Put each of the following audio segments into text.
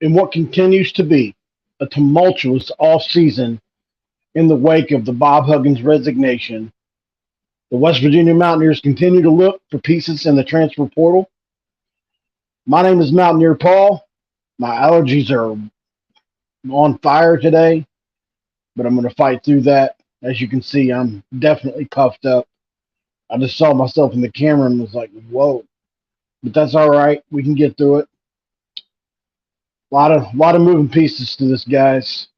In what continues to be a tumultuous off-season in the wake of the Bob Huggins resignation, the West Virginia Mountaineers continue to look for pieces in the transfer portal. My name is Mountaineer Paul. My allergies are on fire today, but I'm going to fight through that. As you can see, I'm definitely puffed up. I just saw myself in the camera and was like, whoa. But that's all right. We can get through it. A lot of moving pieces to this, guys.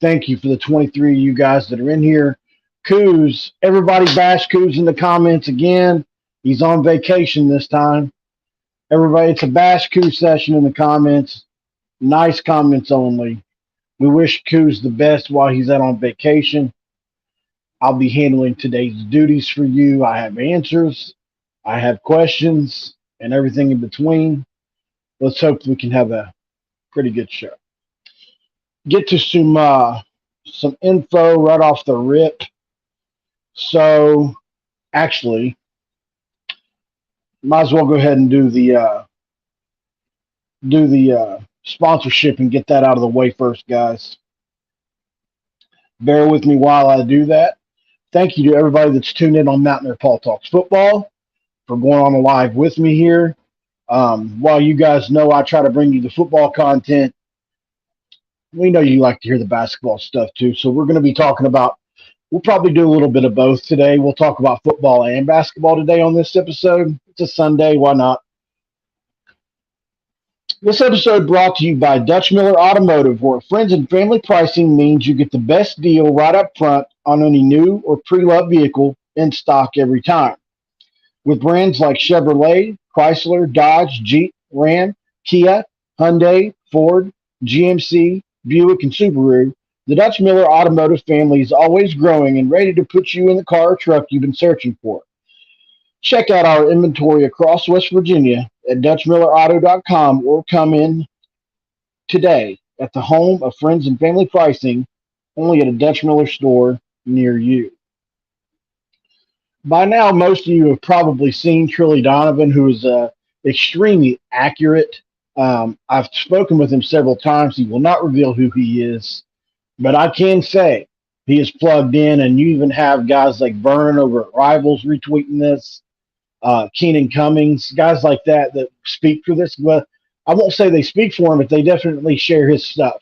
Thank you for the 23 of you guys that are in here. Coos, everybody bash Coos in the comments again. He's on vacation this time. Everybody, it's a bash Coos session in the comments. Nice comments only. We wish Coos the best while he's out on vacation. I'll be handling today's duties for you. I have answers, I have questions, and everything in between. Let's hope we can have a pretty good show. Get to some info right off the rip. So, actually, might as well go ahead and do the sponsorship and get that out of the way first, guys. Bear with me while I do that. Thank you to everybody that's tuned in on Mountaineer Paul Talks Football for going on the live with me here. While you guys know I try to bring you the football content, we know you like to hear the basketball stuff too. So we're going to be talking about, we'll probably do a little bit of both today. We'll talk about football and basketball today on this episode. It's a Sunday, why not? This episode brought to you by Dutch Miller Automotive, where friends and family pricing means you get the best deal right up front on any new or pre-loved vehicle in stock every time. With brands like Chevrolet, Chrysler, Dodge, Jeep, Ram, Kia, Hyundai, Ford, GMC, Buick, and Subaru, the Dutch Miller Automotive family is always growing and ready to put you in the car or truck you've been searching for. Check out our inventory across West Virginia at DutchMillerAuto.com or come in today at the home of friends and family pricing, only at a Dutch Miller store near you. By now, most of you have probably seen Trilly Donovan, who is extremely accurate. I've spoken with him several times. He will not reveal who he is, but I can say he is plugged in, and you even have guys like Vernon over at Rivals retweeting this, Keenan Cummings, guys like that speak for this. But I won't say they speak for him, but they definitely share his stuff,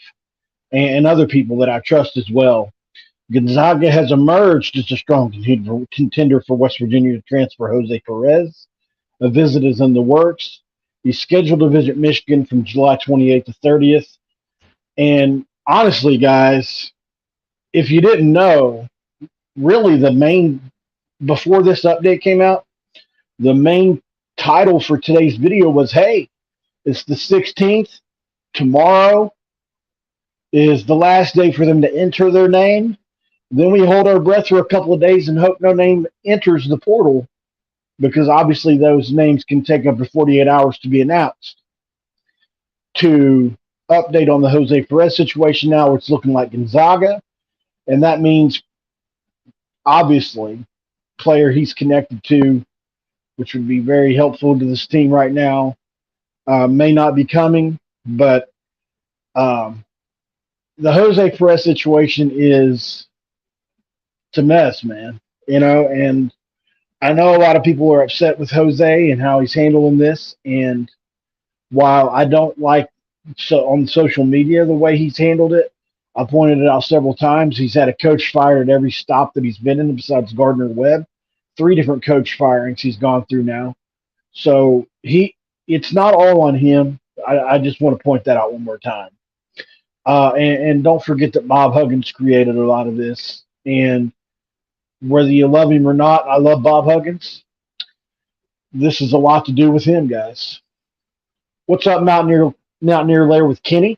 and other people that I trust as well. Gonzaga has emerged as a strong contender for West Virginia to transfer Jose Perez. A visit is in the works. He's scheduled to visit Michigan from July 28th to 30th. And honestly, guys, if you didn't know, really before this update came out, the main title for today's video was, hey, it's the 16th. Tomorrow is the last day for them to enter their name. Then we hold our breath for a couple of days and hope no name enters the portal, because obviously those names can take up to 48 hours to be announced. To update on the Jose Perez situation now, it's looking like Gonzaga, and that means obviously player he's connected to, which would be very helpful to this team right now, may not be coming, but the Jose Perez situation is, it's a mess, man. And I know a lot of people are upset with Jose and how he's handling this. And while I don't like on social media the way he's handled it, I pointed it out several times. He's had a coach fired at every stop that he's been in besides Gardner Webb. 3 different coach firings he's gone through now. So it's not all on him. I just want to point that out one more time. And don't forget that Bob Huggins created a lot of this. And whether you love him or not, I love Bob Huggins. This is a lot to do with him, guys. What's up, Mountaineer Lair with Kenny?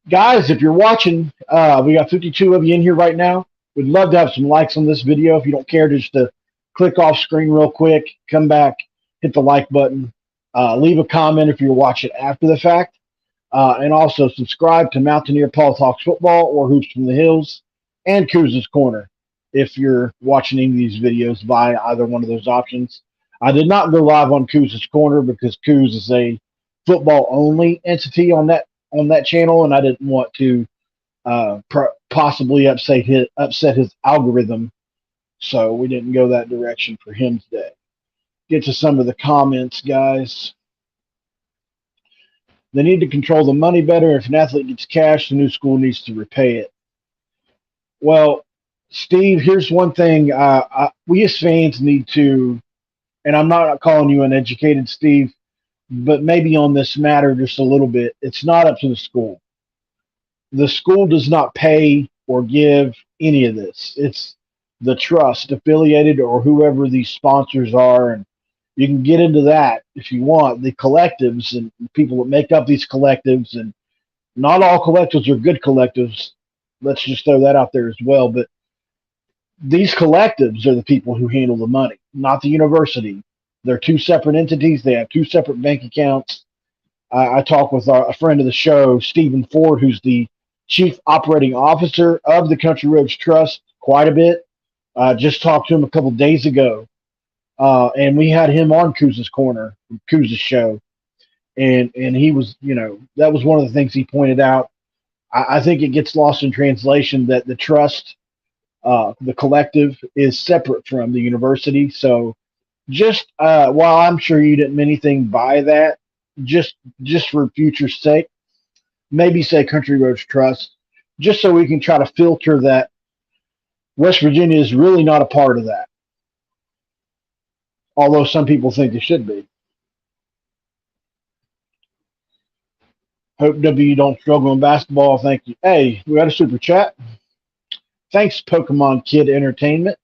Guys, if you're watching, we got 52 of you in here right now. We'd love to have some likes on this video. If you don't care, just to click off screen real quick, come back, hit the like button, leave a comment if you're watching after the fact, and also subscribe to Mountaineer Paul Talks Football or Hoops from the Hills and Coos' Corner if you're watching any of these videos via either one of those options. I did not go live on Coos' Corner because Coos is a football only entity on that channel, and I didn't want to possibly upset his algorithm, so we didn't go that direction for him today. Get to some of the comments, guys. They need to control the money better. If an athlete gets cash, the new school needs to repay it. Well, Steve, here's one thing we as fans need to, and I'm not calling you uneducated, Steve, but maybe on this matter just a little bit. It's not up to the school. The school does not pay or give any of this. It's the trust affiliated or whoever these sponsors are, and you can get into that if you want. The collectives and people that make up these collectives, and not all collectives are good collectives. Let's just throw that out there as well. But these collectives are the people who handle the money, not the university. They're two separate entities. They have two separate bank accounts. I talked with a friend of the show, Stephen Ford, who's the chief operating officer of the Country Roads Trust, quite a bit. Just talked to him a couple of days ago, and we had him on Kuz's Corner, Kuz's show, and he was, that was one of the things he pointed out. I think it gets lost in translation that the trust, the collective, is separate from the university. So just while I'm sure you didn't mean anything by that, just for future's sake, maybe say Country Roads Trust, just so we can try to filter that West Virginia is really not a part of that, although some people think it should be. Hope W don't struggle in basketball. Thank you. Hey, we got a super chat. Thanks, Pokemon Kid Entertainment.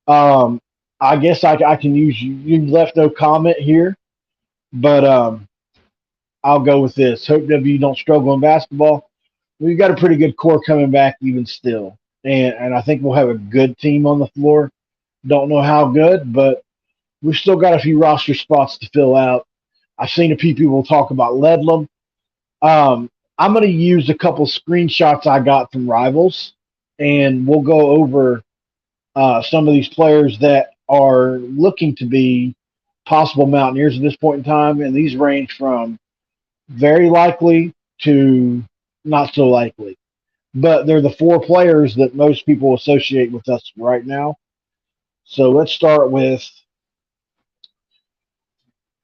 I guess I can use you. You left no comment here, but I'll go with this. Hope W don't struggle in basketball. We've got a pretty good core coming back even still. And I think we'll have a good team on the floor. Don't know how good, but we've still got a few roster spots to fill out. I've seen a few people talk about Ledlam. I'm going to use a couple screenshots I got from Rivals, and we'll go over some of these players that are looking to be possible Mountaineers at this point in time, and these range from very likely to not so likely. But they're the four players that most people associate with us right now. So let's start with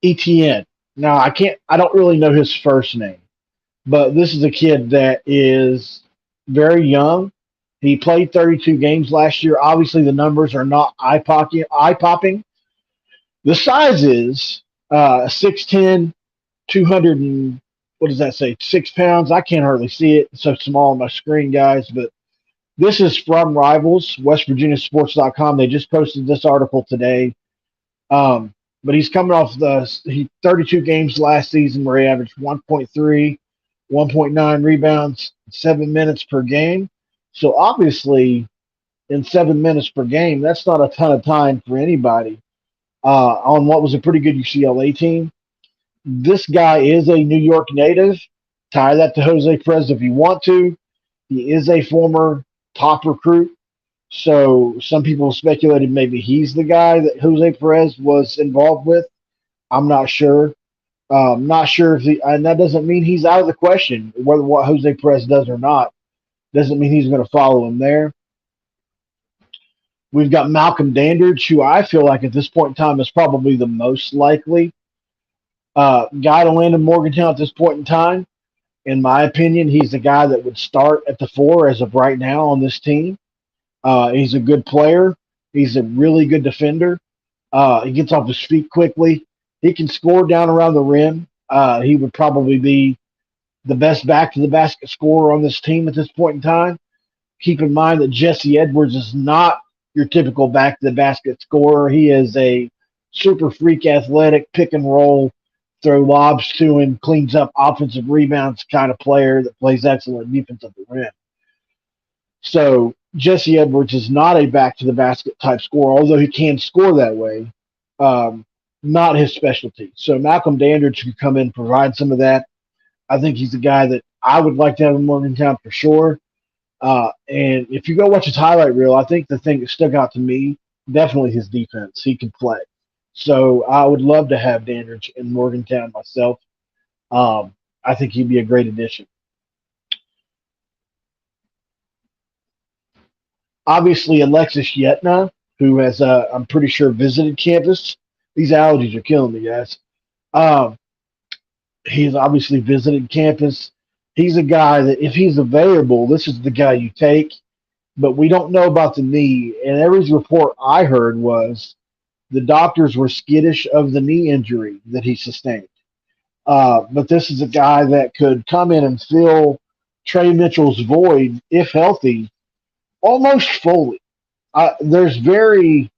ETN. Now I don't really know his first name, but this is a kid that is very young. He played 32 games last year. Obviously, the numbers are not eye-popping. The size is 6'10", 200 and, what does that say, 6 pounds? I can't hardly see it. It's so small on my screen, guys. But this is from Rivals, WestVirginiaSports.com. They just posted this article today. But he's coming off 32 games last season where he averaged 1.3, 1.9 rebounds, 7 minutes per game. So obviously, in 7 minutes per game, that's not a ton of time for anybody on what was a pretty good UCLA team. This guy is a New York native. Tie that to Jose Perez if you want to. He is a former top recruit. So some people speculated maybe he's the guy that Jose Perez was involved with. I'm not sure. Not sure if and that doesn't mean he's out of the question, whether what Jose Perez does or not. Doesn't mean he's going to follow him there. We've got Malcolm Dandridge, who I feel like at this point in time is probably the most likely guy to land in Morgantown at this point in time. In my opinion, he's the guy that would start at the 4 as of right now on this team. He's a good player. He's a really good defender. He gets off his feet quickly. He can score down around the rim. He would probably be the best back-to-the-basket scorer on this team at this point in time. Keep in mind that Jesse Edwards is not your typical back-to-the-basket scorer. He is a super freak athletic, pick-and-roll, throw lobs to him, cleans up offensive rebounds kind of player that plays excellent defense at the rim. So Jesse Edwards is not a back-to-the-basket type scorer, although he can score that way. Not his specialty. So Malcolm Dandridge could come in and provide some of that. I think he's the guy that I would like to have in Morgantown for sure. And if you go watch his highlight reel, I think the thing that stuck out to me, definitely his defense. He can play. So I would love to have Dandridge in Morgantown myself. I think he'd be a great addition. Obviously, Alexis Yetna, who has, I'm pretty sure, visited campus. These allergies are killing me, guys. Um, he's obviously visited campus. He's a guy that, if he's available, this is the guy you take. But we don't know about the knee. And every report I heard was the doctors were skittish of the knee injury that he sustained. But this is a guy that could come in and fill Trey Mitchell's void, if healthy, almost fully. There's very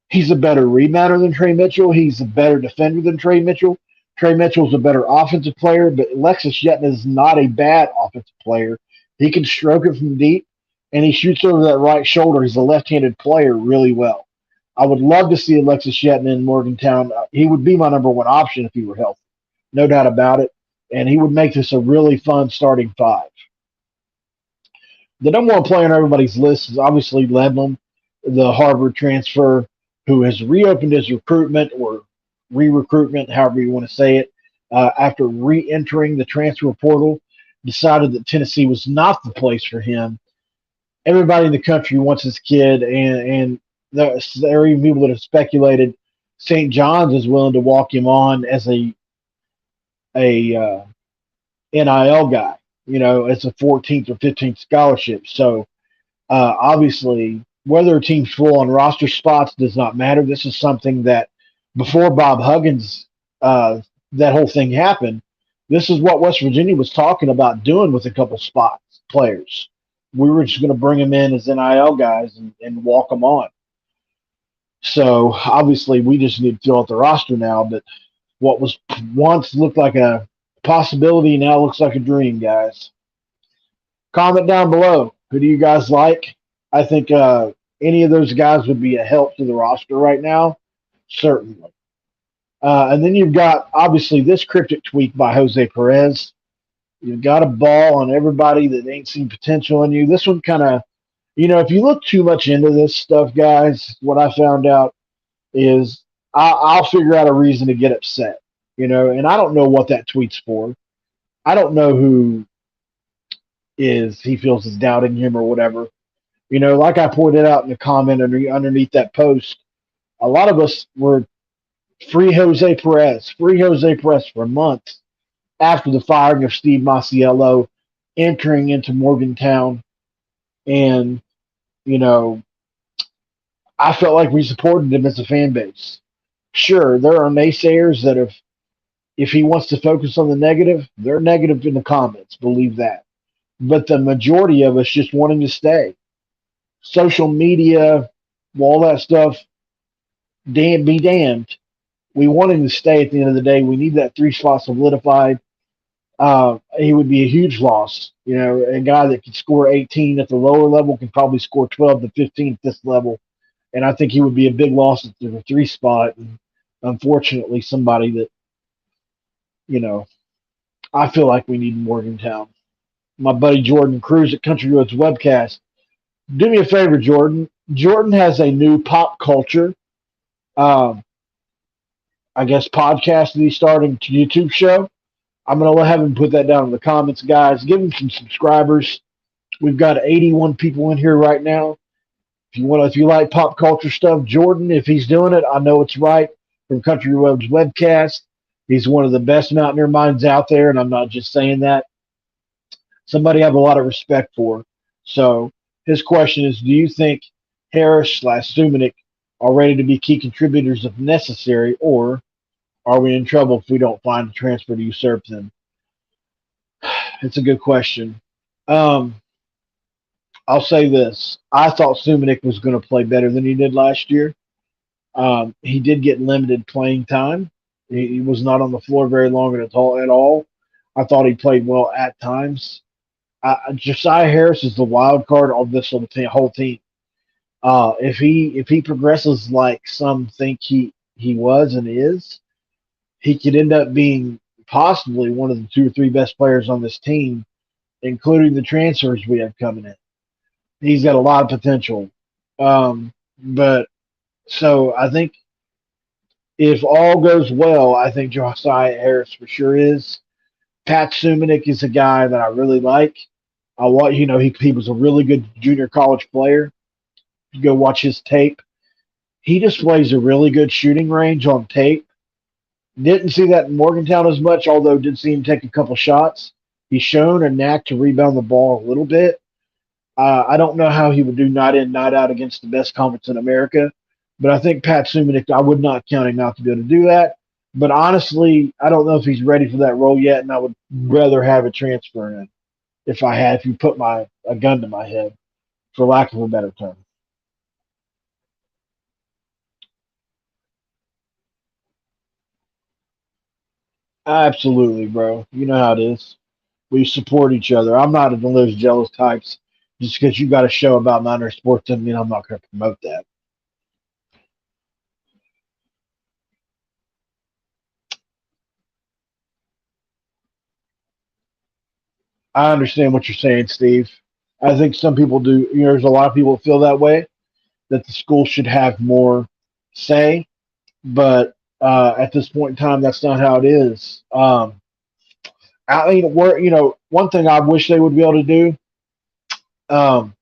He's a better rebounder than Trey Mitchell. He's a better defender than Trey Mitchell. Trey Mitchell's a better offensive player, but Alexis Yetna is not a bad offensive player. He can stroke it from deep, and he shoots over that right shoulder. He's a left-handed player really well. I would love to see Alexis Yetna in Morgantown. He would be my number one option if he were healthy, no doubt about it. And he would make this a really fun starting five. The number one player on everybody's list is obviously Ledlum, the Harvard transfer, who has reopened his recruitment or re-recruitment, however you want to say it, after re-entering the transfer portal, decided that Tennessee was not the place for him. Everybody in the country wants this kid, and there are even people that have speculated St. John's is willing to walk him on as a NIL guy, as a 14th or 15th scholarship. So obviously, whether a team's full on roster spots does not matter. This is something that before Bob Huggins, that whole thing happened, this is what West Virginia was talking about doing with a couple spots players. We were just going to bring them in as NIL guys and walk them on. So obviously, we just need to fill out the roster now. But what was once looked like a possibility now looks like a dream, guys. Comment down below. Who do you guys like? I think any of those guys would be a help to the roster right now, certainly. And then you've got, obviously, this cryptic tweet by Jose Perez. You've got a ball on everybody that ain't seen potential in you. This one kind of, if you look too much into this stuff, guys, what I found out is I'll figure out a reason to get upset, and I don't know what that tweet's for. I don't know who he feels is doubting him or whatever. Like I pointed out in the comment underneath that post, a lot of us were free Jose Perez for months after the firing of Steve Masiello, entering into Morgantown. And, I felt like we supported him as a fan base. Sure, there are naysayers that if he wants to focus on the negative, they're negative in the comments, believe that. But the majority of us just want him to stay. Social media, all that stuff, be damned. We want him to stay at the end of the day. We need that 3 spot solidified. He would be a huge loss. A guy that could score 18 at the lower level can probably score 12 to 15 at this level. And I think he would be a big loss at the 3 spot. And unfortunately, somebody that, I feel like we need in Morgantown. My buddy Jordan Cruz at Country Roads Webcast. Do me a favor, Jordan. Jordan has a new pop culture, I guess, podcast that he's starting to YouTube show. I'm going to have him put that down in the comments, guys. Give him some subscribers. We've got 81 people in here right now. If you like pop culture stuff, Jordan, if he's doing it, I know it's right. From Country Roads Webcast, he's one of the best mountaineer minds out there, and I'm not just saying that. Somebody I have a lot of respect for. So his question is, do you think Harris/Sumanik are ready to be key contributors if necessary, or are we in trouble if we don't find a transfer to usurp them? It's a good question. I'll say this. I thought Sumanik was going to play better than he did last year. He did get limited playing time. He was not on the floor very long at all. I thought he played well at times. Josiah Harris is the wild card of this whole team. If he progresses like some think he was and is, he could end up being possibly one of the 2 or 3 best players on this team, including the transfers we have coming in. He's got a lot of potential. But so I think If all goes well, I think Josiah Harris for sure is. Pat Suminick is a guy that I really like. I want he was a really good junior college player. You go watch his tape. He displays a really good shooting range on tape. Didn't see that in Morgantown as much, although did see him take a couple shots. He's shown a knack to rebound the ball a little bit. I don't know how he would do night in, night out against the best conference in America, but I think Pat Suminick, I would not count him out to be able to do that. But honestly, I don't know if he's ready for that role yet, and I would rather have a transfer in if you put a gun to my head, for lack of a better term. Absolutely, bro. You know how it is. We support each other. I'm not one of those jealous types. Just because you got a show about minor sports doesn't mean I'm not going to promote that. I understand what you're saying, Steve. I think some people do. There's a lot of people that feel that way, that the school should have more say. But at this point in time, that's not how it is. I mean, one thing I wish they would be able to do, um,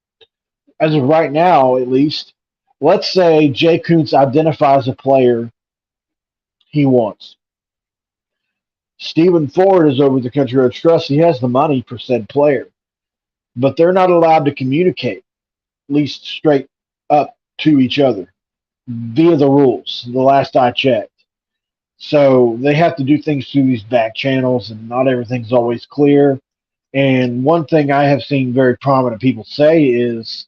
as of right now, at least, let's say Jay Kuntz identifies a player he wants. Stephen Ford is over the Country Roads Trust. He has the money for said player, but they're not allowed to communicate, at least straight up to each other via the rules. The last I checked. So they have to do things through these back channels, and not everything's always clear. And one thing I have seen very prominent people say is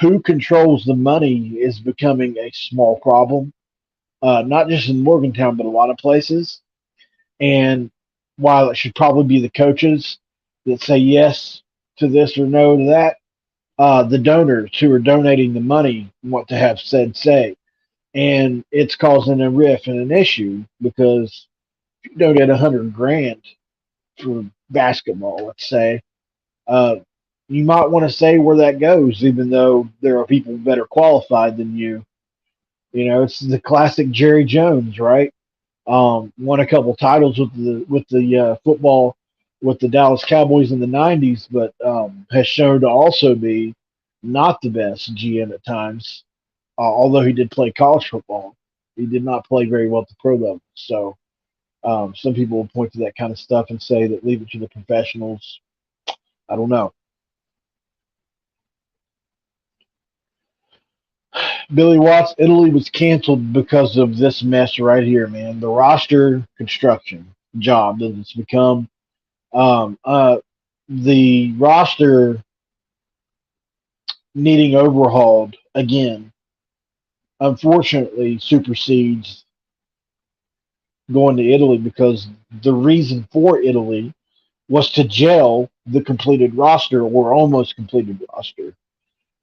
who controls the money is becoming a small problem, not just in Morgantown, but a lot of places. And while it should probably be the coaches that say yes to this or no to that, the donors who are donating the money want to have said say. And it's causing a rift and an issue because if you donate 100 grand for basketball, let's say, uh, you might want to say where that goes, even though there are people better qualified than you. It's the classic Jerry Jones, right? Won a couple titles with the football with the Dallas Cowboys in the '90s, but has shown to also be not the best GM at times. Although he did play college football, he did not play very well at the pro level. So some people will point to that kind of stuff and say that leave it to the professionals. I don't know. Billy Watts, Italy was canceled because of this mess right here, man. The roster construction job that it's become. Um, uh, the roster needing overhauled again, unfortunately, supersedes going to Italy because the reason for Italy was to gel the completed roster or almost completed roster.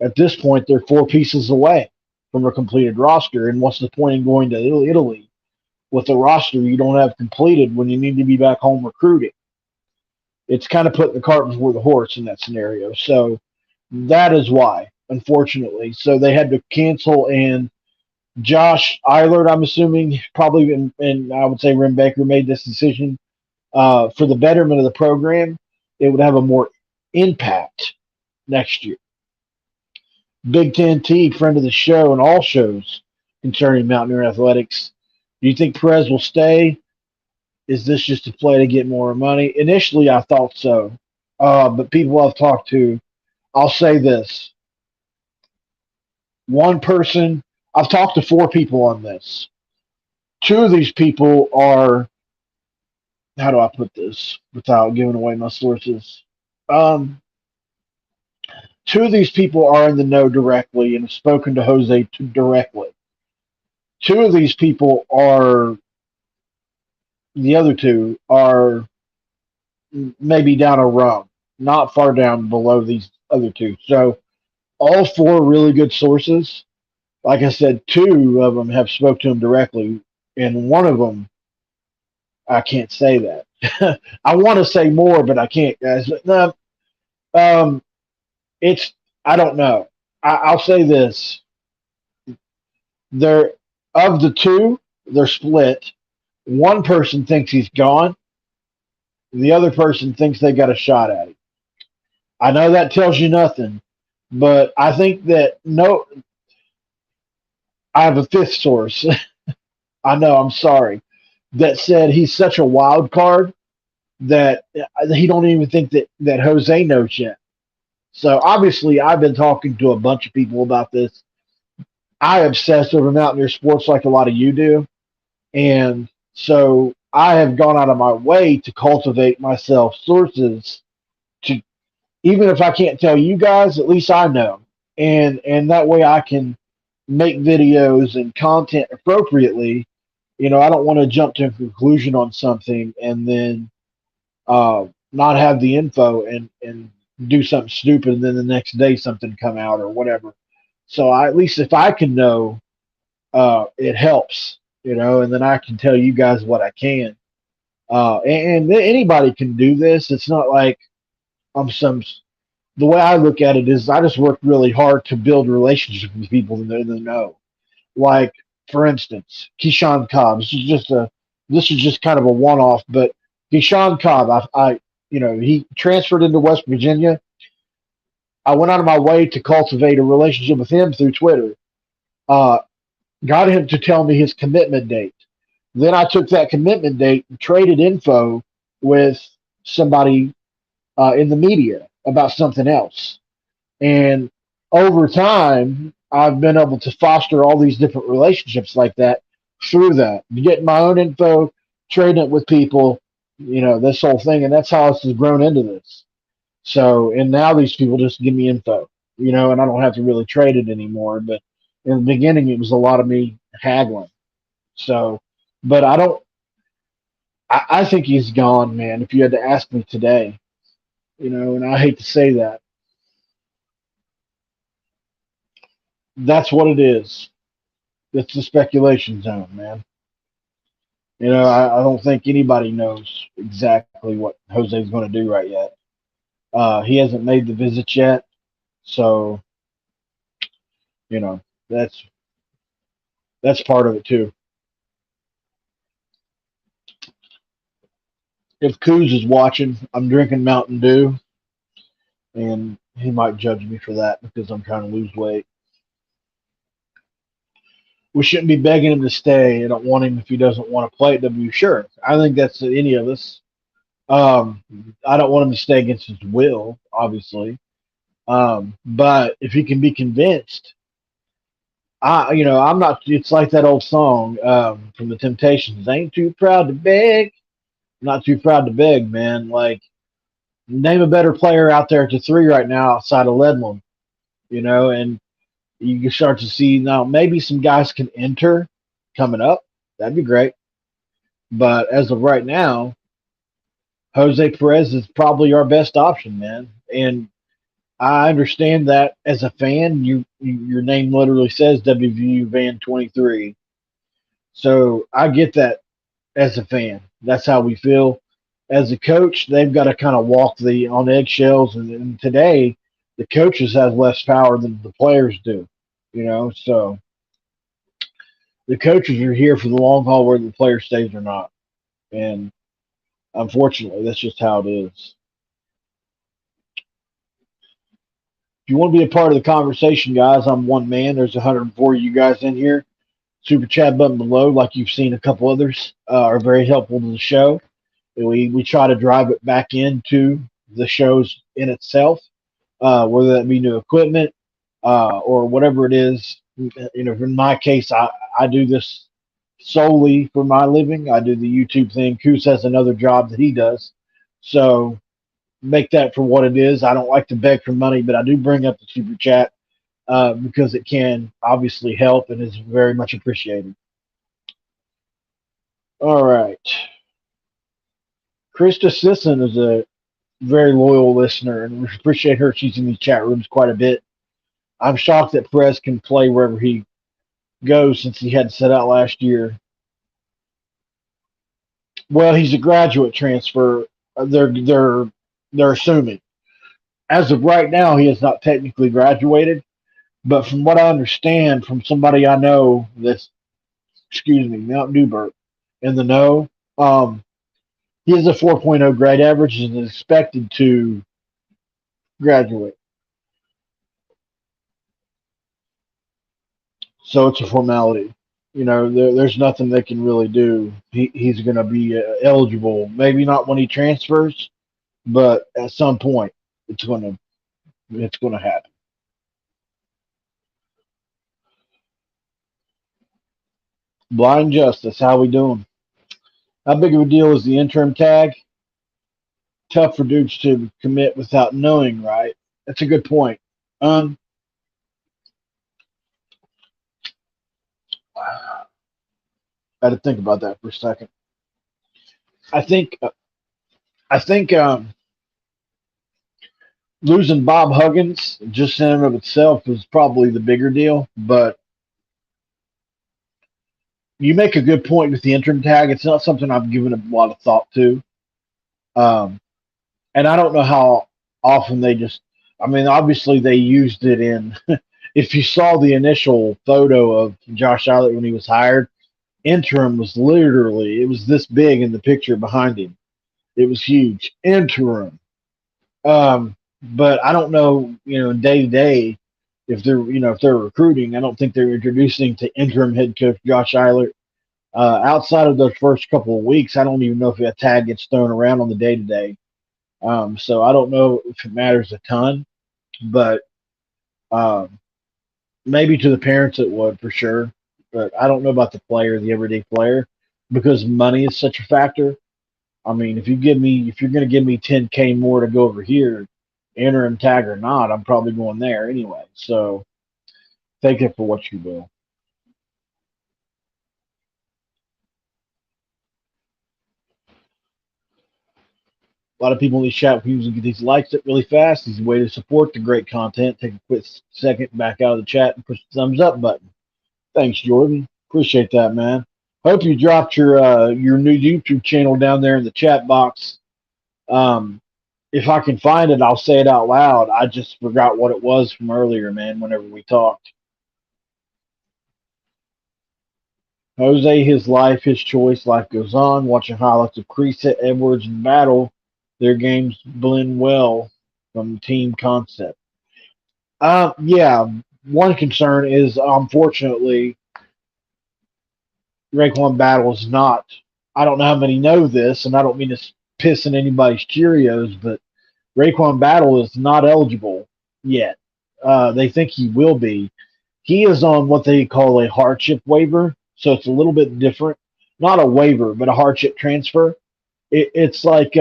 At this point, they're four pieces away from a completed roster. And what's the point in going to Italy with a roster you don't have completed when you need to be back home recruiting? It's kind of putting the cart before the horse in that scenario. So that is why, unfortunately. So they had to cancel, and Josh Eilert, I'm assuming, probably, and I would say Rim Baker made this decision for the betterment of the program. It would have a more impact next year. Big Ten T, friend of the show and all shows concerning Mountaineer athletics. Do you think Perez will stay? Is this just a play to get more money? Initially, I thought so. But people I've talked to, I'll say this. One person, I've talked to four people on this. Two of these people are, how do I put this without giving away my sources? Um, Two of these people are in the know directly and have spoken to Jose directly. Two of these people are, the other two are maybe down a rung, not far down below these other two. So all four really good sources. Like I said, two of them have spoke to him directly, and one of them I can't say that. I want to say more, but I can't, guys. No, um, it's I don't know. I'll say this: there of the two, they're split. One person thinks he's gone. The other person thinks they got a shot at him. I know that tells you nothing, but I think that no, I have a fifth source. I know, I'm sorry, that said he's such a wild card that he don't even think that Jose knows yet. So obviously, I've been talking to a bunch of people about this. I obsess over Mountaineer sports like a lot of you do, and so I have gone out of my way to cultivate myself sources to, even if I can't tell you guys, at least I know, and that way I can make videos and content appropriately. I don't want to jump to a conclusion on something and then not have the info and do something stupid, and then the next day something come out or whatever. So at least if I can know, it helps, and then I can tell you guys what I can. And anybody can do this. It's not like I'm some. The way I look at it is, I just work really hard to build relationships with people that they know. Like, for instance, Keyshawn Cobb. This is just kind of a one-off, but Keyshawn Cobb, he transferred into West Virginia. I went out of my way to cultivate a relationship with him through Twitter. Uh, got him to tell me his commitment date. Then I took that commitment date and traded info with somebody in the media about something else. And over time, I've been able to foster all these different relationships like that through that, getting my own info, trading it with people, this whole thing. And that's how this has grown into this. So, and now these people just give me info, and I don't have to really trade it anymore. But in the beginning, it was a lot of me haggling. So, but I think he's gone, man. If you had to ask me today, and I hate to say that, that's what it is. It's the speculation zone, man. I don't think anybody knows exactly what Jose's going to do right yet. He hasn't made the visit yet, so you know that's that's part of it too. If Coos is watching, I'm drinking Mountain Dew, and he might judge me for that because I'm trying to lose weight. We shouldn't be begging him to stay. I don't want him if he doesn't want to play at W. Sure, I think that's any of us. Um, I don't want him to stay against his will, obviously. But if he can be convinced, I'm not. It's like that old song from the Temptations. Ain't too proud to beg. Not too proud to beg, man. Like, name a better player out there at the three right now outside of Ledlum, and you can start to see now maybe some guys can enter coming up. That'd be great. But as of right now, Jose Perez is probably our best option, man. And I understand that as a fan, your name literally says WVU Van 23. So I get that as a fan. That's how we feel. As a coach, they've got to kind of walk the on eggshells, and today the coaches have less power than the players do. So the coaches are here for the long haul, whether the player stays or not. And unfortunately, that's just how it is. If you want to be a part of the conversation, guys, I'm one man. There's 104 of you guys in here. Super chat button below, like you've seen a couple others, are very helpful to the show. We try to drive it back into the shows in itself, whether that be new equipment or whatever it is. In my case, I do this solely for my living. I do the YouTube thing. Coos has another job that he does. So make that for what it is. I don't like to beg for money, but I do bring up the super chat because it can obviously help and is very much appreciated. All right. Krista Sisson is a very loyal listener, and we appreciate her. She's in these chat rooms quite a bit. I'm shocked that Perez can play wherever he goes since he had set out last year. Well, he's a graduate transfer. They're assuming. As of right now, he has not technically graduated, but from what I understand from somebody I know that's excuse me, Mount Dewberg in the know. Um, he has a 4.0 grade average and is expected to graduate. So it's a formality. There's nothing they can really do. He's going to be eligible. Maybe not when he transfers, but at some point, it's going to it's going to happen. Blind justice. How we doing? How big of a deal is the interim tag? Tough for dudes to commit without knowing, right? That's a good point. Um, I had to think about that for a second. I think I think losing Bob Huggins just in and of itself was probably the bigger deal. But you make a good point with the interim tag. It's not something I've given a lot of thought to. Um, and I don't know how often they just. I mean, obviously they used it in. If you saw the initial photo of Josh Allen when he was hired, interim was literally it was this big in the picture behind him. It was huge. Interim. But I don't know, day to day, if they're recruiting. I don't think they're introducing to interim head coach Josh Eilert. Outside of those first couple of weeks, I don't even know if a tag gets thrown around on the day to day. So I don't know if it matters a ton, but um, maybe to the parents it would for sure. But I don't know about the player, the everyday player, because money is such a factor. I mean, if you're going to give me 10K more to go over here, interim tag or not, I'm probably going there anyway. So take it for what you will. A lot of people in these chat rooms get these likes up really fast. These a way to support the great content. Take a quick second back out of the chat and push the thumbs up button. Thanks, Jordan. Appreciate that, man. Hope you dropped your new YouTube channel down there in the chat box. Um, if I can find it, I'll say it out loud. I just forgot what it was from earlier, man. Whenever we talked, Jose, his life, his choice. Life goes on. Watching highlights of Creasy, Edwards, and Battle. Their games blend well from team concept. Yeah. One concern is, unfortunately, Raekwon Battle is not. I don't know how many know this, and I don't mean to piss in anybody's Cheerios, but Raekwon Battle is not eligible yet. They think he will be. He is on what they call a hardship waiver, so it's a little bit different. Not a waiver, but a hardship transfer. It's like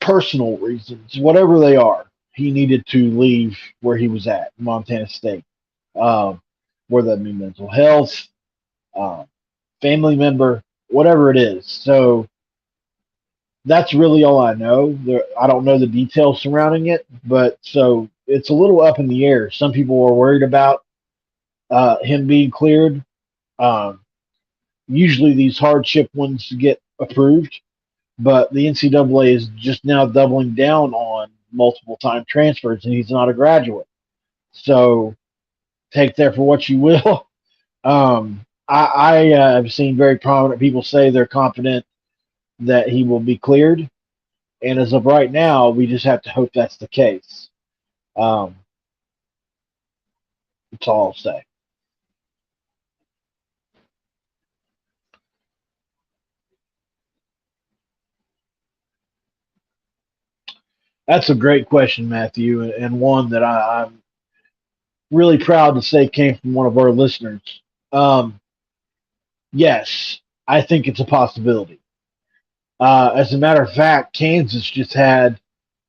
personal reasons, whatever they are. He needed to leave where he was at, Montana State. Um, whether that mean mental health, um, family member, whatever it is. So that's really all I know. I don't know the details surrounding it, but so it's a little up in the air. Some people are worried about him being cleared. Um, Usually these hardship ones get approved, but the NCAA is just now doubling down on multiple time transfers, and he's not a graduate. So take that for what you will. I have seen very prominent people say they're confident that he will be cleared, and as of right now, we just have to hope that's the case. Um, that's all I'll say. That's a great question, Matthew, and one that I'm really proud to say came from one of our listeners. Um, yes, I think it's a possibility. As a matter of fact, Kansas just had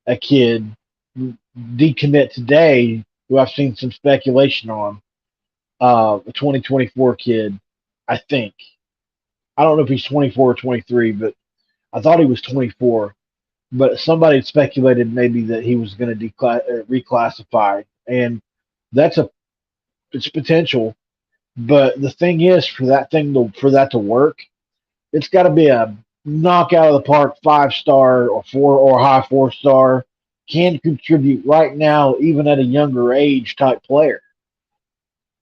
a kid decommit today who I've seen some speculation on. A 2024 kid, I think. I don't know if he's 24 or 23, but I thought he was 24. But somebody had speculated maybe that he was going to reclassify, and that's a it's potential. But the thing is, for that to work, it's got to be a knock out of the park 5 star or four or high 4 star, can contribute right now even at a younger age type player.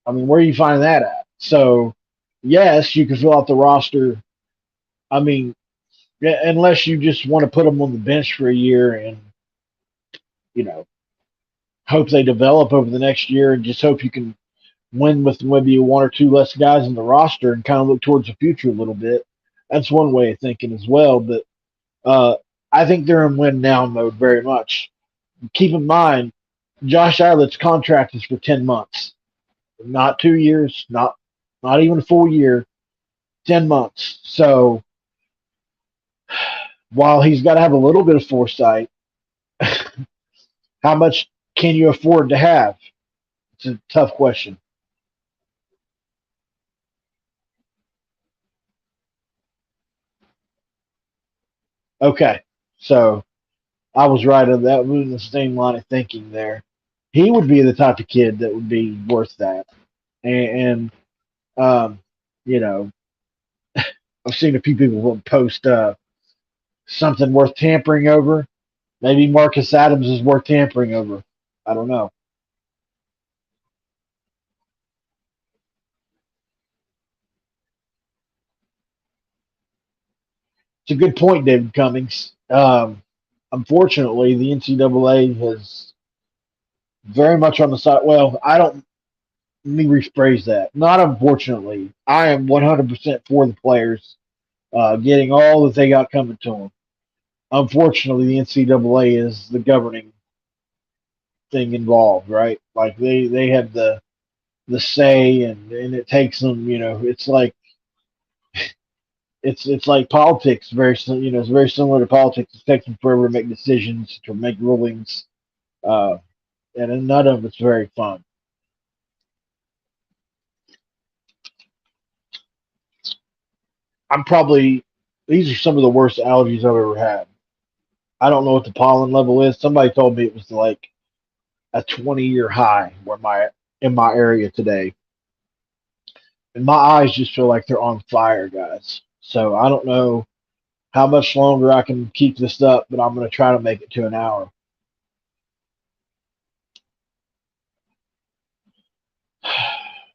I mean, where are you finding that at? So, yes, you can fill out the roster. I mean, yeah, unless you just want to put them on the bench for a year and you know hope they develop over the next year and just hope you can win with maybe one or two less guys in the roster and kind of look towards the future a little bit. That's one way of thinking as well. But uh, I think they're in win now mode very much. Keep in mind, Josh Allen's contract is for 10 months, not 2 years, not even a full year, 10 months. So while he's got to have a little bit of foresight, how much can you afford to have? It's a tough question. Okay, so I was right on that. Was the same line of thinking there. He would be the type of kid that would be worth that. And you know, I've seen a few people post something worth tampering over. Maybe Marcus Adams is worth tampering over. I don't know. It's a good point, David Cummings. Unfortunately, the NCAA has very much on the side. Well, I don't. Let me rephrase that. Not unfortunately, I am 100% for the players getting all that they got coming to them. Unfortunately, the NCAA is the governing thing involved, right? Like they have the say, and it takes them. It's like politics. It's very similar to politics. It takes them forever to make decisions, to make rulings, uh, and none of it's very fun. I'm probably these are some of the worst allergies I've ever had. I don't know what the pollen level is. Somebody told me it was like a 20-year high where my in my area today, and my eyes just feel like they're on fire, guys. So I don't know how much longer I can keep this up, but I'm going to try to make it to an hour.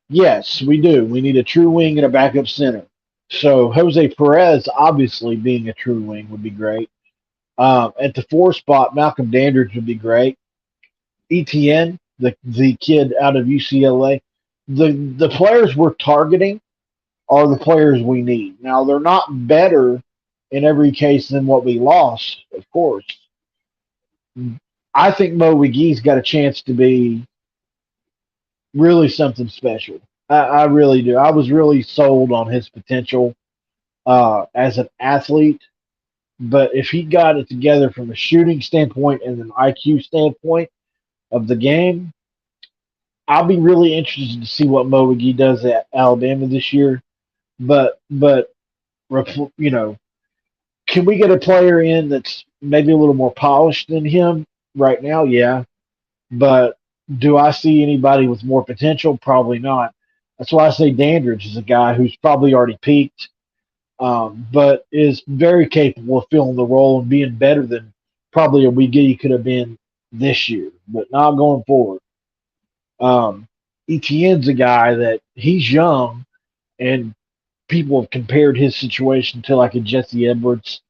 Yes, we do. We need a true wing and a backup center. So Jose Perez, obviously being a true wing, would be great. At the four spot, Malcolm Dandridge would be great. ETN, the kid out of UCLA, the players we're targeting are the players we need. Now they're not better in every case than what we lost, of course. I think Mo McGee's got a chance to be really something special. I really do. I was really sold on his potential as an athlete, but if he got it together from a shooting standpoint and an IQ standpoint of the game, I'll be really interested to see what Mo McGee does at Alabama this year. But you know, can we get a player in that's maybe a little more polished than him right now? Yeah, but do I see anybody with more potential? Probably not. That's why I say Dandridge is a guy who's probably already peaked, but is very capable of filling the role and being better than probably a Wiggy could have been this year, but not going forward. Um, Etienne's a guy that he's young, and people have compared his situation to like a Jesse Edwards,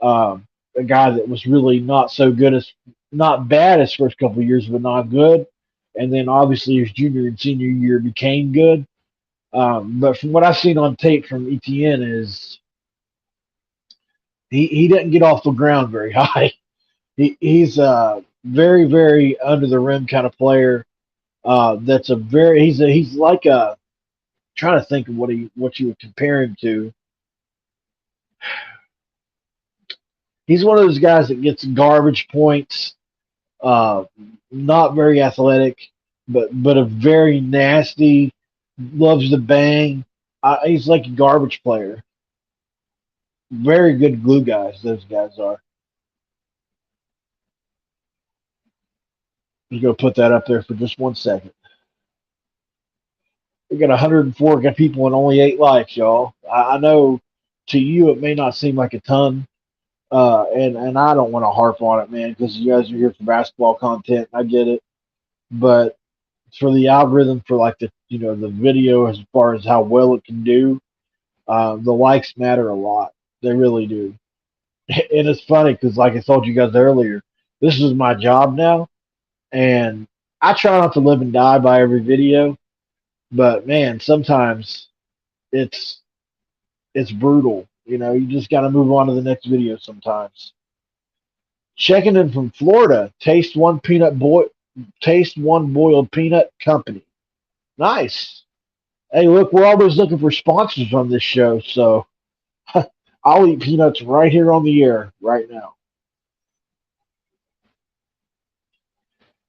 a guy that was really not so good as not bad his first couple of years, but not good. And then obviously his junior and senior year became good. But from what I've seen on tape from Etienne is he didn't get off the ground very high. He's a very very under the rim kind of player. That's a very he's like a trying to think of what you would compare him to. He's one of those guys that gets garbage points. Uh, Not very athletic, but a very nasty. Loves to bang. He's like a garbage player. Very good glue guys. Those guys are. I'm gonna put that up there for just 1 second. We got 104 people and only 8 likes, y'all. I know to you it may not seem like a ton, and I don't want to harp on it, man, because you guys are here for basketball content. I get it, but It's for the algorithm for like the video as far as how well it can do. The likes matter a lot. They really do. And it's funny because, like I told you guys earlier, this is my job now, and I try not to live and die by every video. But man, sometimes it's it's brutal. You just got to move on to the next video sometimes. Checking in from Florida, taste one boiled peanut company. Nice. Hey, look, we're always looking for sponsors on this show, so I'll eat peanuts right here on the air right now.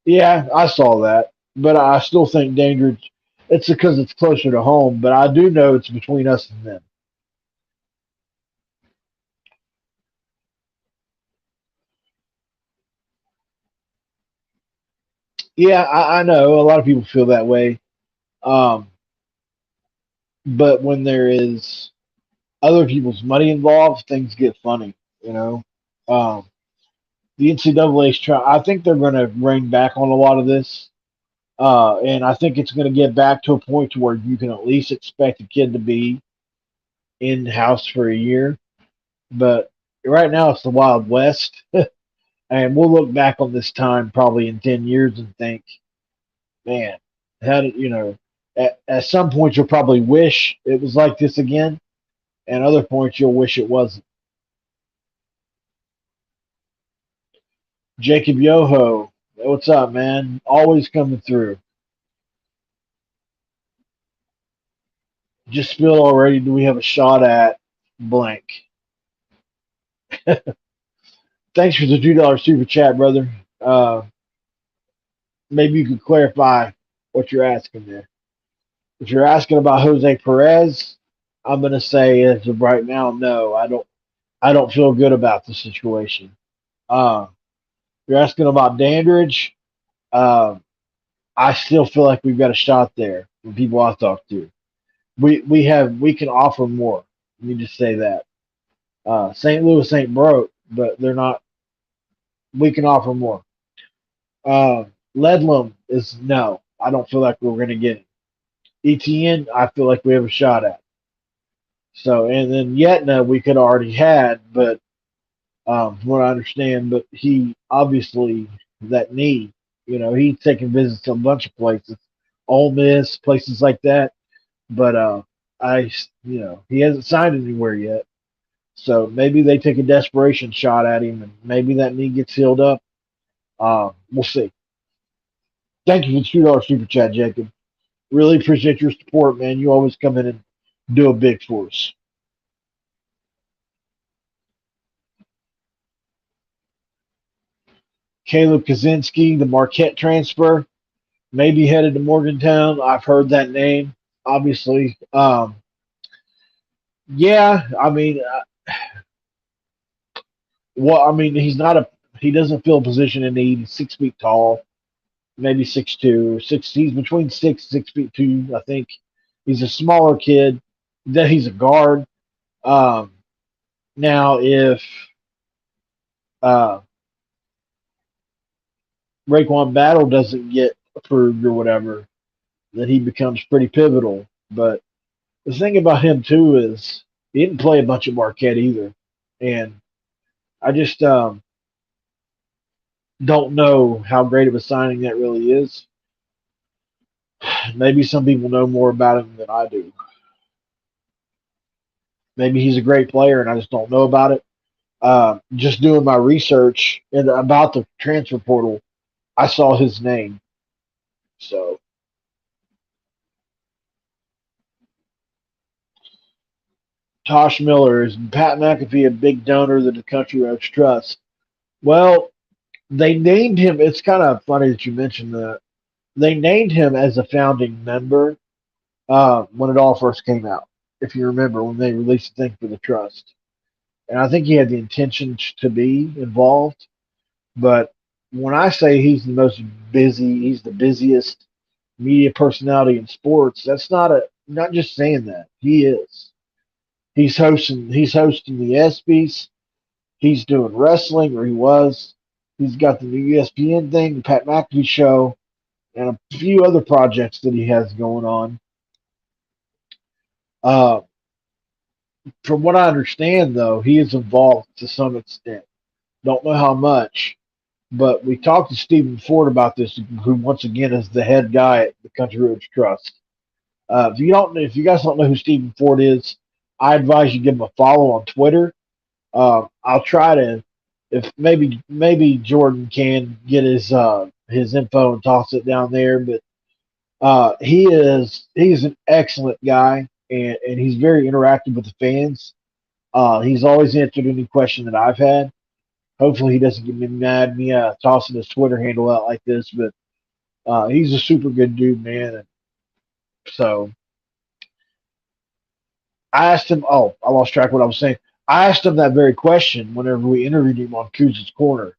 Yeah, I saw that, but I still think Danger. It's because it's closer to home, but I do know it's between us and them. Yeah, I know a lot of people feel that way, um, but when there is other people's money involved, things get funny. You know, um, the NCAA is trying. I think they're going to rein back on a lot of this. And I think it's going to get back to a point to where you can at least expect a kid to be in house for a year. But right now it's the Wild West, and we'll look back on this time probably in 10 years and think, man, how did At some point you'll probably wish it was like this again, and other points you'll wish it wasn't. Jacob Yoho, what's up, man? Always coming through. Just spilled already. Do we have a shot at blank? Thanks for the $2 super chat, brother. Maybe you could clarify what you're asking there. If you're asking about Jose Perez, I'm going to say as of right now, no, I don't. I don't feel good about the situation. Uh, you're asking about Dandridge. Uh, I still feel like we've got a shot there. From people I talk to, we can offer more. Let me just say that. St. Louis ain't broke, but they're not. We can offer more. Uh, Ledlam is no. I don't feel like we're going to get it. ETN, I feel like we have a shot at. So, and then Yetna we could already had, but from what I understand, but he obviously that knee, he's taking visits to a bunch of places, Ole Miss, places like that. But he hasn't signed anywhere yet. So maybe they take a desperation shot at him, and maybe that knee gets healed up. We'll see. Thank you for the $2 super chat, Jacob. Really appreciate your support, man. You always come in and do a big for us. Caleb Kaczynski, the Marquette transfer, maybe headed to Morgantown. I've heard that name, obviously. Yeah, I mean, he's not a he doesn't fill a position in need. He's 6 feet tall, maybe 6'2" or six. He's between 6 feet 2. I think he's a smaller kid. That he's a guard. Um, Now, if uh, Raekwon Battle doesn't get approved or whatever, then he becomes pretty pivotal. But the thing about him too is he didn't play a bunch of Marquette either, and I just don't know how great of a signing that really is. Maybe some people know more about him than I do. Maybe he's a great player and I just don't know about it. Just doing my research about the transfer portal, I saw his name. So Tosh Miller, is Pat McAfee a big donor that the country roads trust? Well, they named him. It's kind of funny that you mentioned that. They named him as a founding member when it all first came out. If you remember, when they released the thing for the trust, and I think he had the intention to be involved. But when I say he's the most busy, he's the busiest media personality in sports. That's not just saying that. He is. He's hosting the ESPYS. He's doing wrestling, or he was. He's got the new ESPN thing, the Pat McAfee show. and a few other projects that he has going on. Uh, from what I understand, though, he is involved to some extent. Don't know how much, but we talked to Stephen Ford about this, who once again is the head guy at the Country Roads Trust. If you guys don't know who Stephen Ford is, I advise you give him a follow on Twitter. I'll try to, if maybe Jordan can get his info and toss it down there. But he's an excellent guy, and he's very interactive with the fans. He's always answered any question that I've had. Hopefully, he doesn't get me mad me tossing his Twitter handle out like this. But he's a super good dude, man. And so I asked him. Oh, I lost track of what I was saying. I asked him that very question whenever we interviewed him on Kuz's Corner,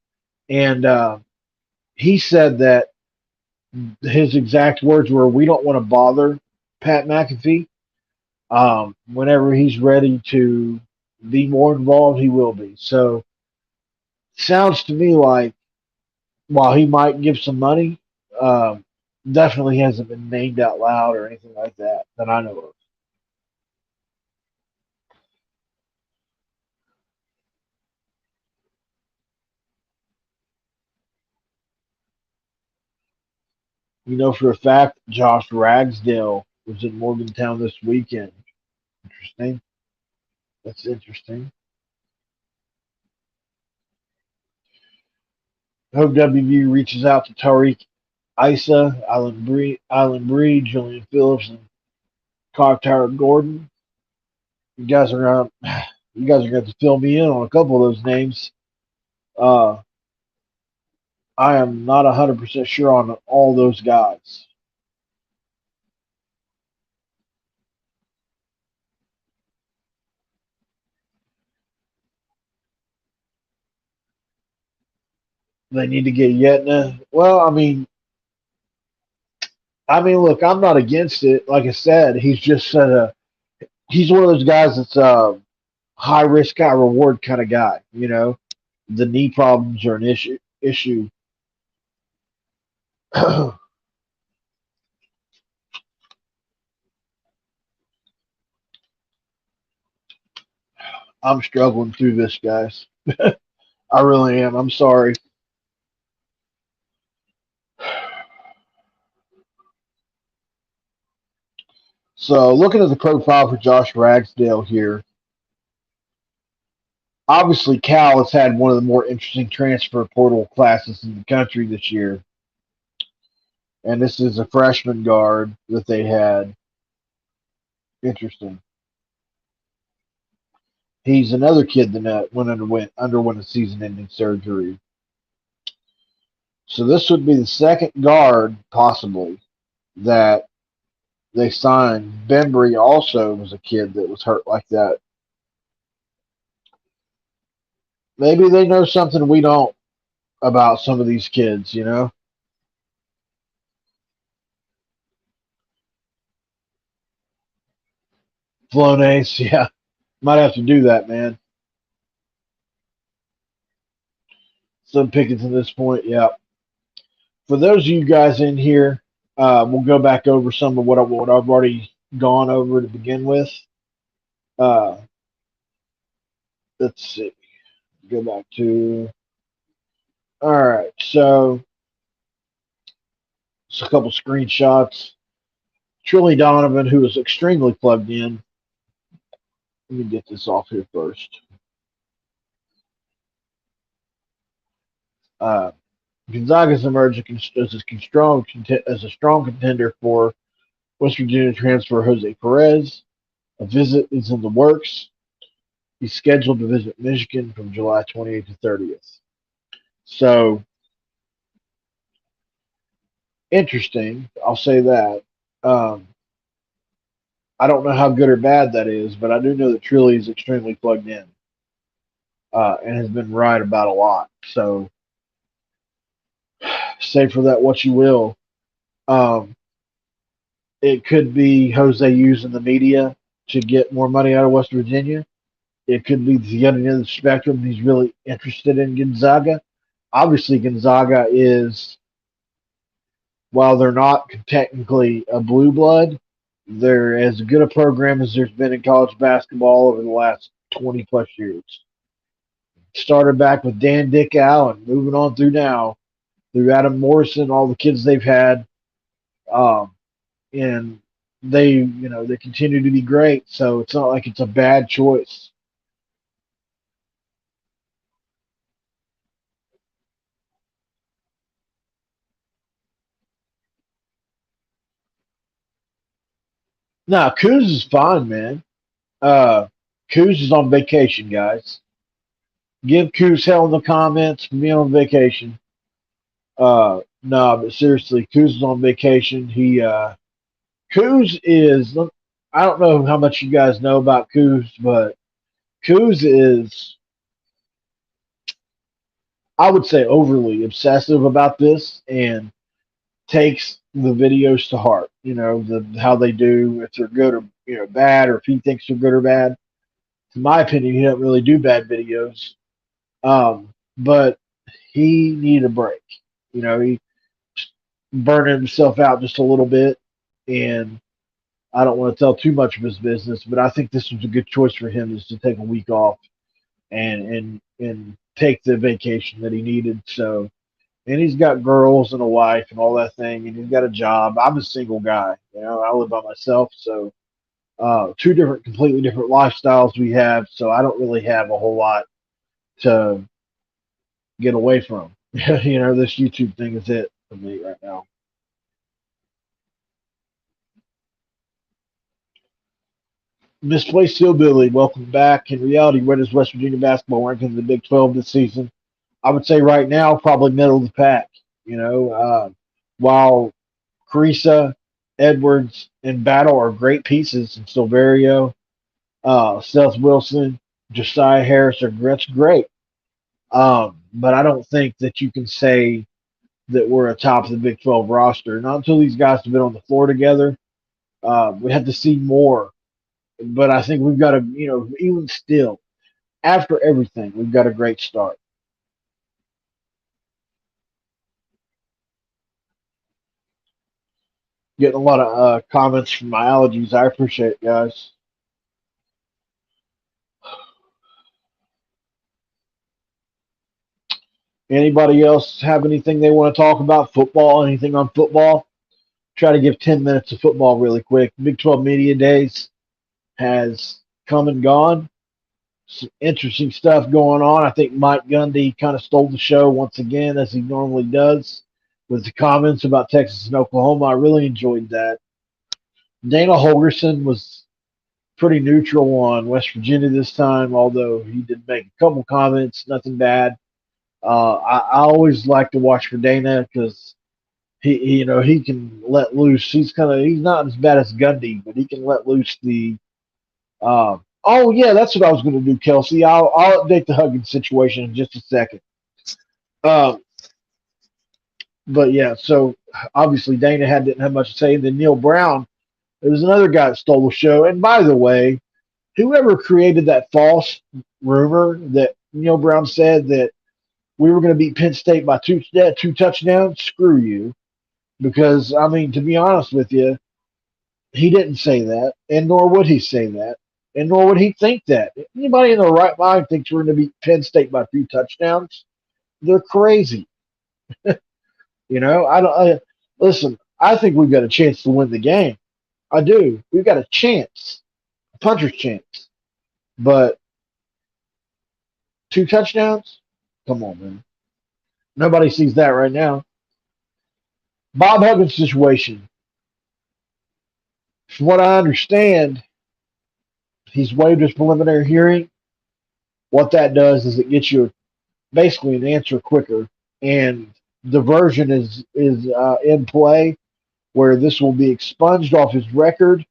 and he said that his exact words were, "We don't want to bother Pat McAfee. Whenever he's ready to be more involved, he will be." So sounds to me like while he might give some money, um, definitely hasn't been named out loud or anything like that that I know of. You know for a fact Josh Ragsdale was in Morgantown this weekend. Interesting. That's interesting. Hope WV reaches out to Tariq Isa, Island Bree, Julian Phillips, and Carter Gordon. You guys are you guys are going to fill me in on a couple of those names. Uh, I am not 100% sure on all those guys. They need to get Yetna. Well, look, I'm not against it. Like I said, he's one of those guys that's a high risk, high reward kind of guy. You know, the knee problems are an issue. I'm struggling through this, guys. I really am. I'm sorry. So, looking at the profile for Josh Ragsdale here, obviously Cal has had one of the more interesting transfer portal classes in the country this year, and this is a freshman guard that they had. Interesting. He's another kid that underwent a season-ending surgery. So this would be the second guard, possibly, that they signed. Bembry also was a kid that was hurt like that. Maybe they know something we don't about some of these kids, you know? Flonase, yeah. Might have to do that, man. Some pickings at this point, yeah. For those of you guys in here, we'll go back over some of what I've already gone over to begin with. Uh, let's see. Go back to. All right, so it's a couple screenshots. Trilly Donovan, who is extremely plugged in. Let me get this off here first. Uh, Gonzaga's emerged as a strong contender for West Virginia transfer Jose Perez. A visit is in the works. He's scheduled to visit Michigan from July 28th to 30th. So interesting. I'll say that. Um, I don't know how good or bad that is, but I do know that Trilly is extremely plugged in and has been right about a lot. So say for that what you will. Um, it could be Jose using the media to get more money out of West Virginia. It could be the other end of the spectrum. He's really interested in Gonzaga. Obviously, Gonzaga is while they're not technically a blue blood, they're as good a program as there's been in college basketball over the last 20 plus years. Started back with Dan Dick Allen, moving on through now, through Adam Morrison, all the kids they've had, um, and they continue to be great. So it's not like it's a bad choice. Now, Kuz is fine, man. Uh, Kuz is on vacation, guys. Give Kuz hell in the comments for being on vacation. No, but seriously, Kuz is on vacation. Kuz is. I don't know how much you guys know about Kuz, but Kuz is, I would say, overly obsessive about this and takes the videos to heart. How they do, if they're good or bad, or if he thinks they're good or bad. In my opinion, he doesn't really do bad videos. But he needed a break. He burning himself out just a little bit, and I don't want to tell too much of his business, but I think this was a good choice for him is to take a week off and take the vacation that he needed. So, and he's got girls and a wife and all that thing, and he's got a job. I'm a single guy, I live by myself, so two different, completely different lifestyles we have. So I don't really have a whole lot to get away from. This YouTube thing is it for me right now. Misplaced Hillbilly, welcome back. In reality, where does West Virginia basketball rank in the Big 12 this season? I would say right now, probably middle of the pack. While Carissa, Edwards, and Battle are great pieces, and Silverio, Seth Wilson, Josiah Harris that's great. But I don't think that you can say that we're atop of the Big 12 roster. Not until these guys have been on the floor together. We have to see more. But I think we've got to, even still, after everything, we've got a great start. Getting a lot of comments from my allergies. I appreciate it, guys. Anybody else have anything they want to talk about? Football? Anything on football? Try to give 10 minutes of football really quick. Big 12 Media Days has come and gone. Some interesting stuff going on. I think Mike Gundy kind of stole the show once again, as he normally does, with the comments about Texas and Oklahoma. I really enjoyed that. Dana Holgerson was pretty neutral on West Virginia this time, although he did make a couple comments, nothing bad. I always like to watch for Dana because he can let loose. He's not as bad as Gundy, but he can let loose the. Oh yeah, that's what I was going to do, Kelsey. I'll update the Huggins situation in just a second. Uh, but yeah, so obviously didn't have much to say. Then Neil Brown, there was another guy that stole the show. And by the way, whoever created that false rumor that Neil Brown said that we were going to beat Penn State by two touchdowns, screw you. Because I mean, to be honest with you, he didn't say that, and nor would he say that, and nor would he think that. Anybody in their right mind thinks we're going to beat Penn State by 2 touchdowns? They're crazy. I don't. Listen, I think we've got a chance to win the game. I do. We've got a chance, a puncher's chance. But 2 touchdowns? Come on, man. Nobody sees that right now. Bob Huggins situation. From what I understand, he's waived his preliminary hearing. What that does is it gets you basically an answer quicker, and diversion is in play where this will be expunged off his record.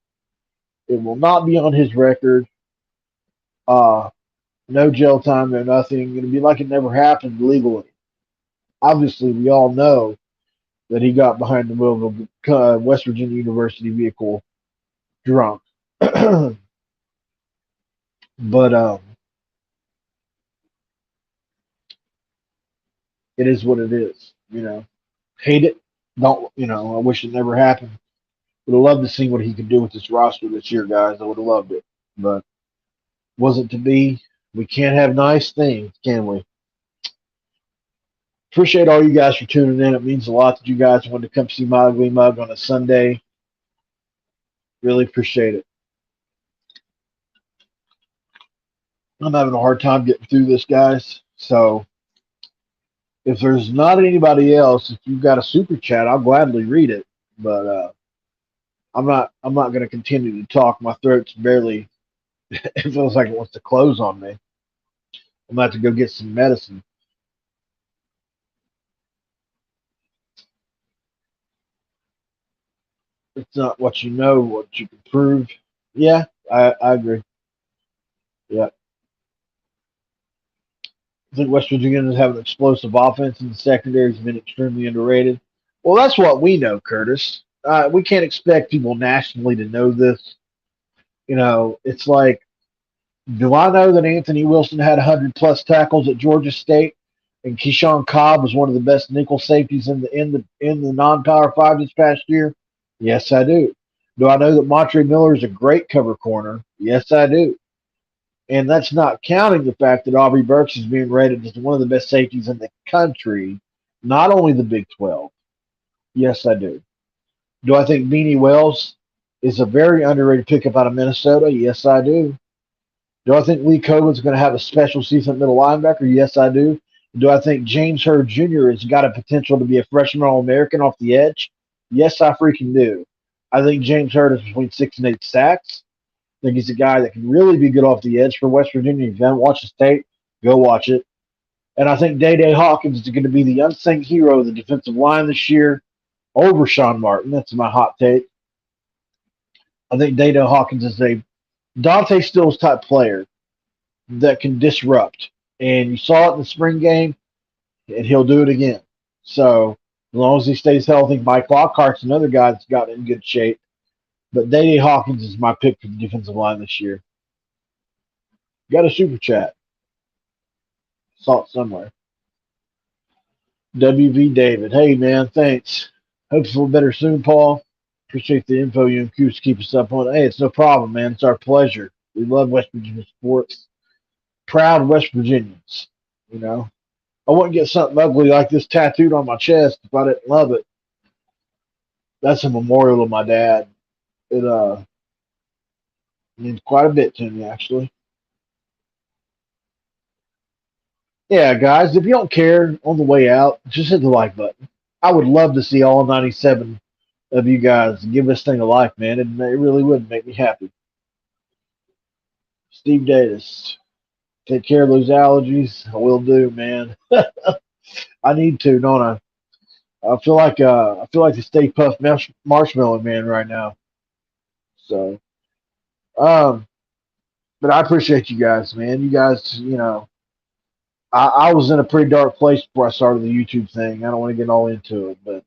It will not be on his record. Uh, no jail time, no nothing. It'll be like it never happened legally. Obviously, we all know that he got behind the wheel of a West Virginia University vehicle drunk. But it is what it is. Hate it. Don't I wish it never happened. Would have loved to see what he could do with this roster this year, guys. I would have loved it, but wasn't to be. We can't have nice things, can we? Appreciate all you guys for tuning in. It means a lot that you guys wanted to come see my ugly mug on a Sunday. Really appreciate it. I'm having a hard time getting through this, guys. So if there's not anybody else, if you've got a super chat, I'll gladly read it. But I'm not going to continue to talk. My throat's barely. It feels like it wants to close on me. I'm about to go get some medicine. It's not what you know, what you can prove. Yeah, I agree. Yeah. I think West Virginia does have an explosive offense, and the secondary has been extremely underrated. Well, that's what we know, Curtis. We can't expect people nationally to know this. It's like, do I know that Anthony Wilson had 100 plus tackles at Georgia State, and Keyshawn Cobb was one of the best nickel safeties in the non-power five this past year? Yes, I do. Do I know that Montre Miller is a great cover corner? Yes, I do. And that's not counting the fact that Aubrey Burks is being rated as one of the best safeties in the country, not only the Big 12. Yes, I do. Do I think Beanie Wells is a very underrated pickup out of Minnesota? Yes, I do. Do I think Lee Coben's going to have a special season at middle linebacker? Yes, I do. Do I think James Hurd Jr. has got a potential to be a freshman All American off the edge? Yes, I freaking do. I think James Hurd is between 6 and 8 sacks. I think he's a guy that can really be good off the edge for West Virginia. If you haven't watched his tape, go watch it. And I think Day Hawkins is going to be the unsung hero of the defensive line this year over Sean Martin. That's my hot take. I think Day Hawkins is a Dante Stills type player that can disrupt. And you saw it in the spring game, and he'll do it again. So as long as he stays healthy, Mike Lockhart's another guy that's gotten in good shape. But Day Hawkins is my pick for the defensive line this year. Got a super chat. Saw it somewhere. WV David. Hey, man, thanks. Hope you feel better soon, Paul. Appreciate the info you and Coots keep us up on. Hey, it's no problem, man. It's our pleasure. We love West Virginia sports. Proud West Virginians. You know, I wouldn't get something ugly like this tattooed on my chest if I didn't love it. That's a memorial to my dad. It means quite a bit to me, actually. Yeah, guys, if you don't care on the way out, just hit the like button. I would love to see all 97 of you guys give this thing a like, man. It really would make me happy. Steve Davis, take care of those allergies. I will do, man. I need to, don't I? I feel like the Stay Puft Marshmallow Man right now. So, um, but I appreciate you guys, man. You guys, I was in a pretty dark place before I started the YouTube thing. I don't want to get all into it, but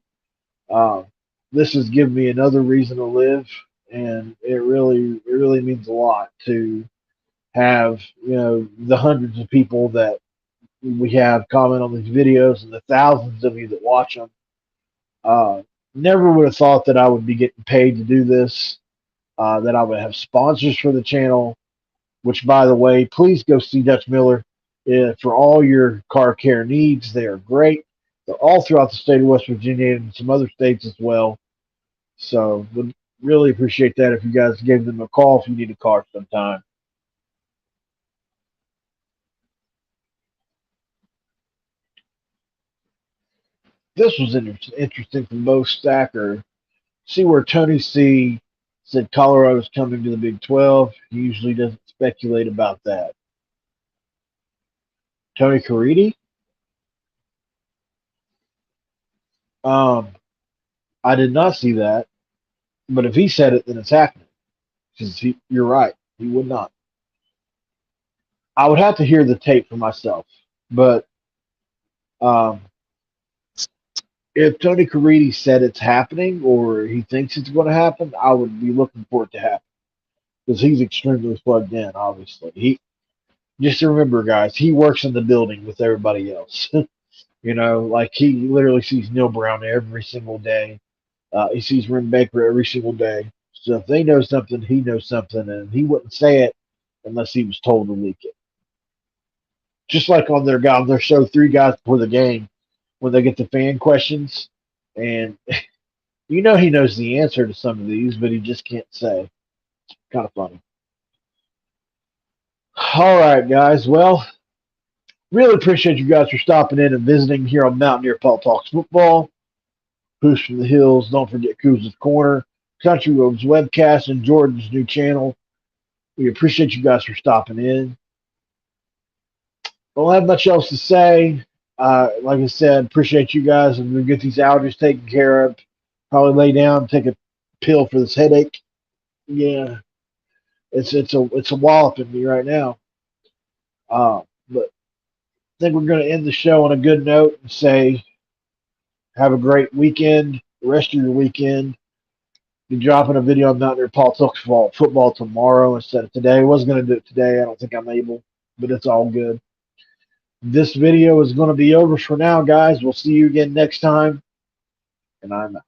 um, this has given me another reason to live, and it really means a lot to have the hundreds of people that we have comment on these videos and the thousands of you that watch them. Uh, Never would have thought that I would be getting paid to do this. That I would have sponsors for the channel. Which, by the way, please go see Dutch Miller for all your car care needs. They are great. They're all throughout the state of West Virginia and some other states as well. So, would really appreciate that if you guys gave them a call if you need a car sometime. This was interesting from Bo Stacker. See where Tony C said Colorado's coming to the Big 12. He usually doesn't speculate about that. Tony Caridi? Um, I did not see that, but if he said it, then it's happening. Because you're right, he would not. I would have to hear the tape for myself, but um, if Tony Caridi said it's happening or he thinks it's going to happen, I would be looking for it to happen because he's extremely plugged in. Obviously, he just remember, guys, he works in the building with everybody else. You know, like he literally sees Neil Brown every single day. He sees Ren Baker every single day. So if they know something, he knows something, and he wouldn't say it unless he was told to leak it. Just like on their show, Three Guys Before the Game, when they get the fan questions, and you know he knows the answer to some of these, but he just can't say. Kind of funny. All right, guys. Well, really appreciate you guys for stopping in and visiting here on Mountaineer Paul Talks Football. Boost from the Hills. Don't forget Coos' Corner, Country Roads Webcast, and Jordan's new channel. We appreciate you guys for stopping in. Don't have much else to say. Like I said, appreciate you guys, and we'll get these allergies taken care of. Probably lay down, take a pill for this headache. Yeah, it's a wallop in me right now. But I think we're going to end the show on a good note and say have a great weekend. The rest of your weekend. Be dropping a video on Mountaineer Paul Talks football tomorrow instead of today. I was going to do it today. I don't think I'm able, but it's all good. This video is going to be over for now, guys. We'll see you again next time, and I'm out.